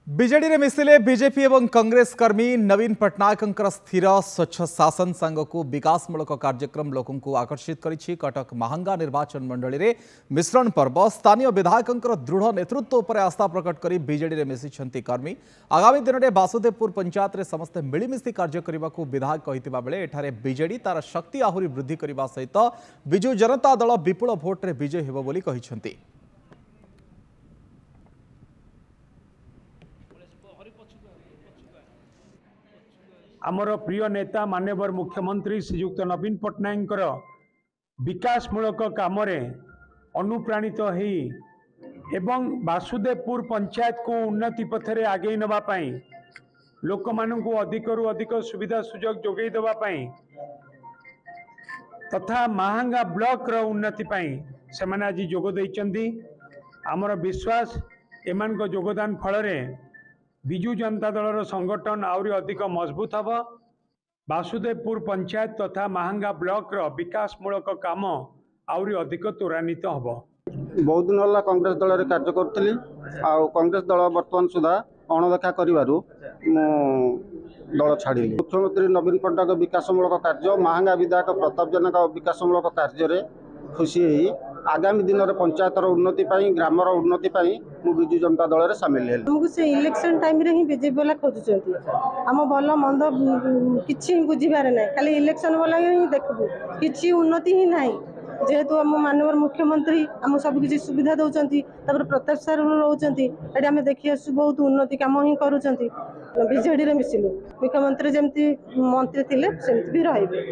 BJD रे मिसिले BJP एवं कांग्रेस कर्मी नवीन पट्टनायक स्थिर स्वच्छ शासन सांग को विकासमूलक कार्यक्रम लोकों को आकर्षित करिछि। कटक महांगा निर्वाचन मंडली रे मिश्रण पर्व स्थानीय विधायक दृढ़ नेतृत्व पर आस्था प्रकट करी बीजेडी रे मिसिछंती कर्मी। आगामी दिन में वासुदेवपुर पंचायत रे समस्त मिलिमिशि कार्य करने को विधायक कहितिबा बेले एठारे बीजेडी तार शक्ति आहुरी वृद्धि करने सहित बिजु जनता दल विपुल भोट रे विजय हेबो बोली कहिछंती। आमर प्रिय नेता माननीय मुख्यमंत्री श्रीयुक्त नवीन पट्टनायक विकासमूलक काम अनुप्राणित हो एवं वासुदेवपुर पंचायत को उन्नति पथरे आगे नवाई लोक मानू अधिक रु अधिक सुविधा सुजोग जोगई देवाई तथा महांगा ब्लॉक रो उन्नति से माने आज जोग देइचंदी। आमर विश्वास एमान को योगदान फल बिजु जनता दल संगठन आउरी अधिक मजबूत हम। वासुदेवपुर पंचायत तथा महांगा ब्लॉक रो विकासमूलक काम आउरी अधिक त्वरान्वित हम। बहुत दिन है कांग्रेस दल में कार्य करी कांग्रेस दल बर्तमान सुधा अणदेखा करू दल छाड़ी मुख्यमंत्री नवीन पट्टनायक विकासमूलक कार्य महांगा विधायक प्रताप जेना विकासमूलक कार्य खुशी आगामी दिन में पंचायत उन्नति ग्रामर उन्नति बिजु जनता दल में सामिल है। से इलेक्शन टाइम रे ही बीजेपी वाला खोजुंट आम भल मंद कि बुझीबार ना खाली इलेक्शन वाला ही देखबू कि उन्नति ही ना जेहेतु आम माननीय मुख्यमंत्री आम सब किसी सुविधा दौरान प्रताप सार रोचे आम देखी आसु बहुत उन्नति कम ही करुँच बीजेडी रे मिसिलु मुख्यमंत्री जमती मंत्री थे सेमती भी रही।